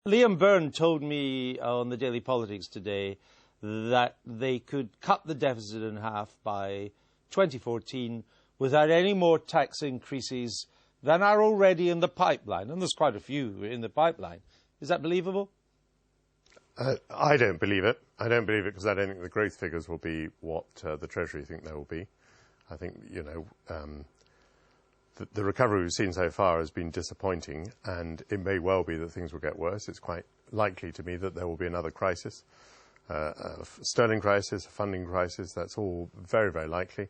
Liam Byrne told me on the Daily Politics today that they could cut the deficit in half by 2014 without any more tax increases than are already in the pipeline. And there's quite a few in the pipeline. Is that believable? I don't believe it. I don't believe it because I don't think the growth figures will be what the Treasury think they will be. I think, the recovery we've seen so far has been disappointing, and it may well be that things will get worse. It's quite likely to me that there will be another crisis, a sterling crisis, a funding crisis. That's all very, very likely.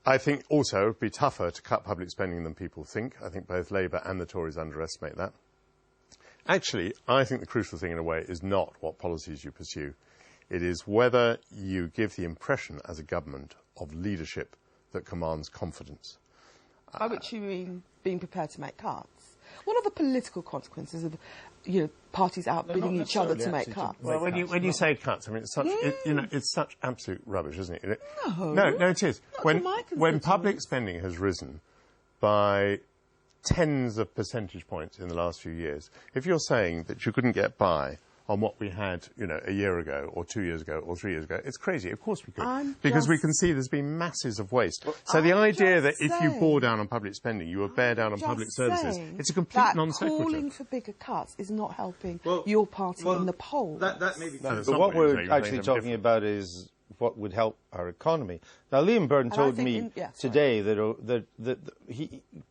I think also it would be tougher to cut public spending than people think. I think both Labour and the Tories underestimate that. Actually, I think the crucial thing in a way is not what policies you pursue. It is whether you give the impression as a government of leadership that commands confidence. By which you mean being prepared to make cuts? What are the political consequences of, parties outbidding each other to make cuts? Well, when you say cuts, I mean, it's such, it's such absolute rubbish, isn't it? No, it is. When public spending has risen by tens of percentage points in the last few years, if you're saying that you couldn't get by on what we had, a year ago, or 2 years ago, or 3 years ago, it's crazy. Of course we could. Because we can see there's been masses of waste. So the idea that if you bore down on public spending, you will bear down on public services, it's a complete non sequitur. Calling for bigger cuts is not helping your party in the polls. That may be true. But what we're actually talking about is what would help our economy. Now, Liam Byrne told me today that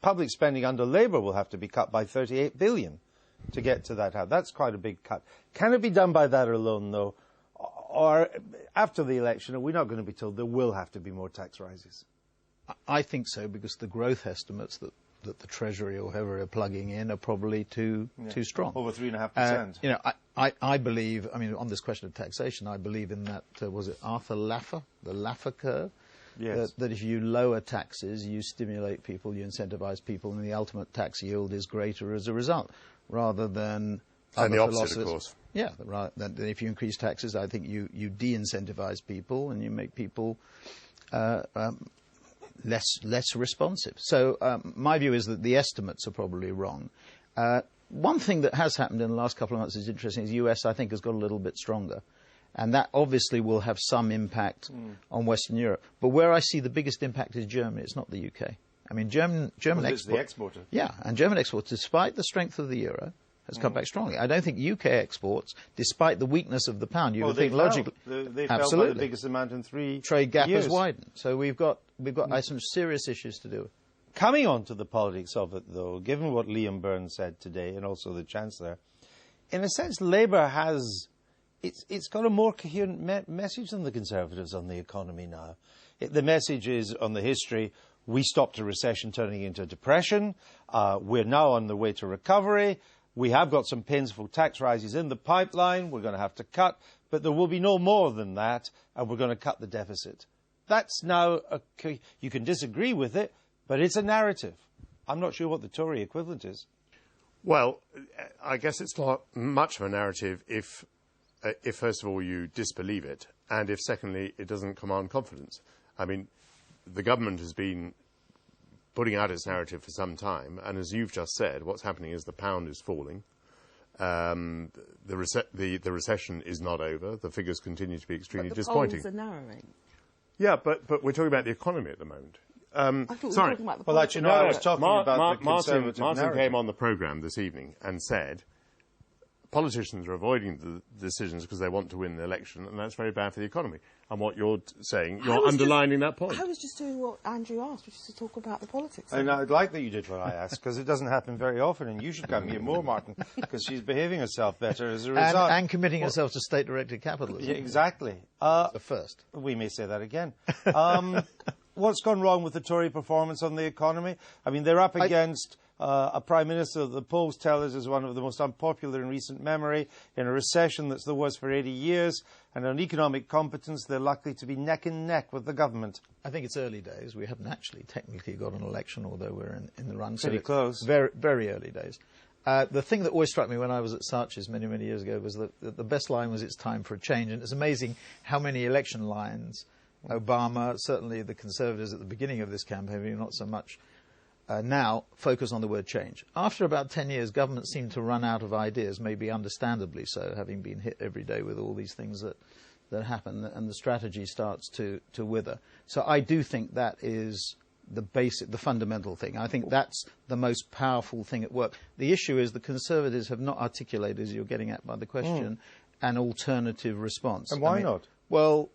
public spending under Labour will have to be cut by 38 billion. To get to that. That's quite a big cut. Can it be done by that alone, though? Or after the election, are we not going to be told there will have to be more tax rises? I think so, because the growth estimates that the Treasury or whoever are plugging in are probably too strong. Over 3.5%. I believe, on this question of taxation, I believe in that, was it Arthur Laffer, the Laffer curve? Yes. That if you lower taxes, you stimulate people, you incentivise people, and the ultimate tax yield is greater as a result, rather than and the opposite, of course. Yeah, right. Then if you increase taxes, I think you de-incentivise people and you make people less responsive. So my view is that the estimates are probably wrong. One thing that has happened in the last couple of months is interesting. Is the US, I think, has got a little bit stronger. And that obviously will have some impact on Western Europe. But where I see the biggest impact is Germany. It's not the UK. I mean, German exports. The exporter. Yeah, and German exports, despite the strength of the euro, has come back strongly. I don't think UK exports, despite the weakness of the pound, you would think logically. They fell by the biggest amount in 3 years. Trade gap has widened. So we've got some serious issues to do with. Coming on to the politics of it, though, given what Liam Byrne said today, and also the Chancellor, in a sense, Labour has. It's got a more coherent message than the Conservatives on the economy now. The message is on the history, we stopped a recession turning into a depression, we're now on the way to recovery, we have got some painful tax rises in the pipeline, we're going to have to cut, but there will be no more than that, and we're going to cut the deficit. That's now, you can disagree with it, but it's a narrative. I'm not sure what the Tory equivalent is. Well, I guess it's not much of a narrative if first of all, you disbelieve it, and if, secondly, it doesn't command confidence. I mean, the government has been putting out its narrative for some time, and as you've just said, what's happening is the pound is falling. The recession is not over. The figures continue to be extremely disappointing. But the polls are narrowing. Yeah, but we're talking about the economy at the moment. I thought we were talking about the politics. Well, actually, no, I was talking about the Conservative Martin came on the programme this evening and said politicians are avoiding the decisions because they want to win the election, and that's very bad for the economy. And what you're saying, you're underlining that point. I was just doing what Andrew asked, which is to talk about the politics. And I'd like that you did what I asked, because it doesn't happen very often, and you should come here more, Martin, because she's behaving herself better as a result. And committing herself to state-directed capitalism. Yeah, exactly. The first. We may say that again. What's gone wrong with the Tory performance on the economy? I mean, they're up against a Prime Minister that the polls tell us is one of the most unpopular in recent memory, in a recession that's the worst for 80 years, and on economic competence, they're likely to be neck and neck with the government. I think it's early days. We haven't actually technically got an election, although we're in the run. Pretty close. Very, very early days. The thing that always struck me when I was at Saatchi's many, many years ago was that the best line was, "It's time for a change." And it's amazing how many election lines Obama, certainly the Conservatives at the beginning of this campaign, not so much now focus on the word change. After about 10 years, governments seem to run out of ideas, maybe understandably so, having been hit every day with all these things that happen, and the strategy starts to wither. So I do think that is the fundamental thing. I think that's the most powerful thing at work. The issue is the Conservatives have not articulated, as you're getting at by the question, an alternative response. And why not? Well,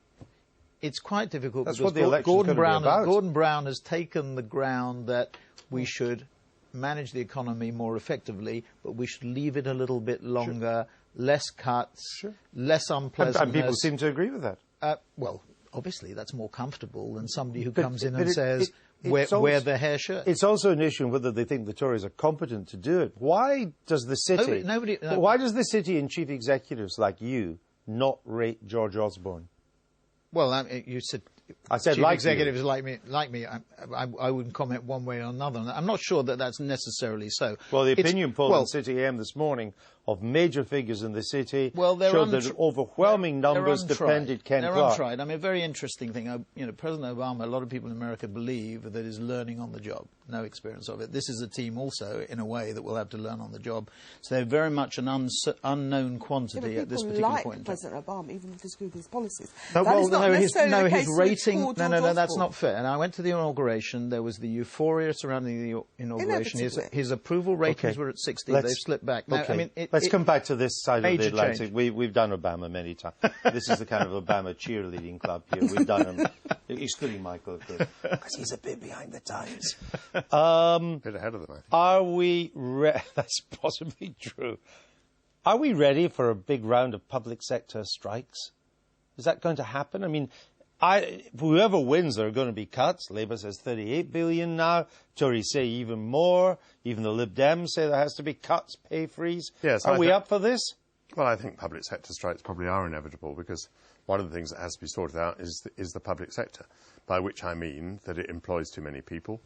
it's quite difficult That's because what the election's gonna be about. Gordon Brown has taken the ground that we should manage the economy more effectively, but we should leave it a little bit longer, less cuts, less unpleasantness. And people seem to agree with that. Well, obviously that's more comfortable than somebody who comes in and says, wear the hair shirt. It's also an issue whether they think the Tories are competent to do it. Why does the city... Why does the city and chief executives like you not rate George Osborne? Well, you said... I said chief like executives like me. I wouldn't comment one way or another. I'm not sure that that's necessarily so. Well, the opinion poll in City AM this morning of major figures in the city showed that overwhelming numbers defended Ken Clarke. They're untried. I mean, a very interesting thing. President Obama, a lot of people in America believe that is learning on the job, no experience of it. This is a team also, in a way, that will have to learn on the job. So they're very much an unknown quantity at this particular point in time. President Obama, even if they disagree with his policies. His rating. No, that's not fair. And I went to the inauguration. There was the euphoria surrounding the inauguration. His approval ratings were at 60. They've slipped back. Now, Let's come back to this side of the Atlantic. We've done Obama many times. This is the kind of Obama cheerleading club here. We've done him, excluding Michael, of course, because he's a bit behind the times. Bit ahead of the time. Are we... That's possibly true. Are we ready for a big round of public sector strikes? Is that going to happen? I mean... whoever wins, there are going to be cuts. Labour says 38 billion now. Tories say even more. Even the Lib Dems say there has to be cuts, pay freeze. Yes, are we up for this? Well, I think public sector strikes probably are inevitable because one of the things that has to be sorted out is the public sector, by which I mean that it employs too many people,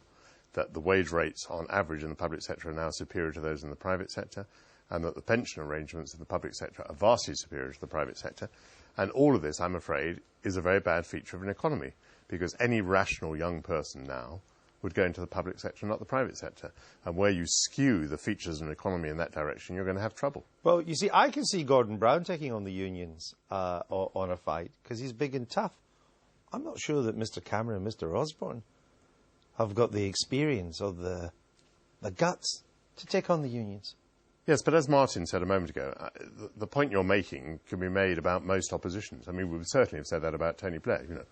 that the wage rates on average in the public sector are now superior to those in the private sector, and that the pension arrangements in the public sector are vastly superior to the private sector. And all of this, I'm afraid, is a very bad feature of an economy, because any rational young person now would go into the public sector, not the private sector. And where you skew the features of an economy in that direction, you're going to have trouble. Well, you see, I can see Gordon Brown taking on the unions on a fight, because he's big and tough. I'm not sure that Mr. Cameron and Mr. Osborne have got the experience or the guts to take on the unions. Yes, but as Martin said a moment ago, the point you're making can be made about most oppositions. I mean, we would certainly have said that about Tony Blair. You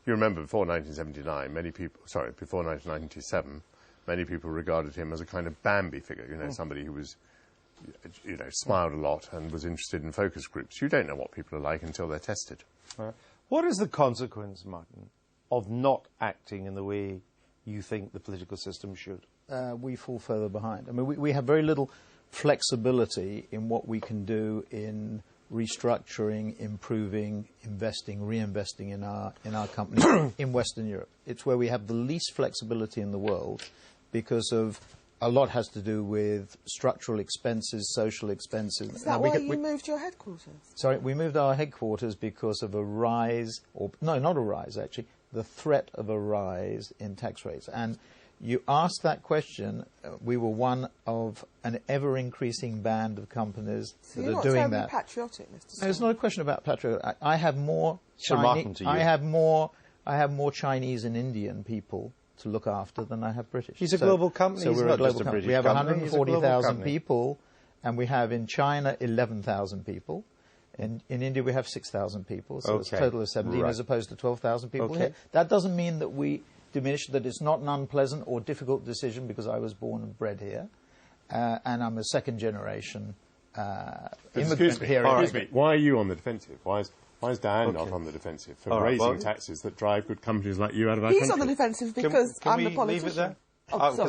remember before 1979, before 1997, many people regarded him as a kind of Bambi figure, somebody who was, smiled a lot and was interested in focus groups. You don't know what people are like until they're tested. What is the consequence, Martin, of not acting in the way you think the political system should? We fall further behind. I mean, we have very little flexibility in what we can do in restructuring, improving, investing, reinvesting in our company in Western Europe. It's where we have the least flexibility in the world because of a lot has to do with structural expenses, social expenses. Is that why you moved your headquarters? Sorry, we moved our headquarters because of not a rise actually, the threat of a rise in tax rates. And you asked that question, we were one of an ever-increasing band of companies that are doing that. You're not patriotic, Mr. Stone. No, it's not a question about patriotic. I have more Chinese and Indian people to look after than I have British. He's a global company. So we're a global company. We have 140,000 people, and we have in China 11,000 people. In India we have 6,000 people, so it's a total of 17 as opposed to 12,000 people here. That doesn't mean that we diminish that it's not an unpleasant or difficult decision because I was born and bred here, and I'm a second-generation immigrant here. Excuse me. Why are you on the defensive? Why is Diane not on the defensive for raising taxes that drive good companies like you out of our country? He's on the defensive because I'm the politician. Leave it there? Oh, sorry.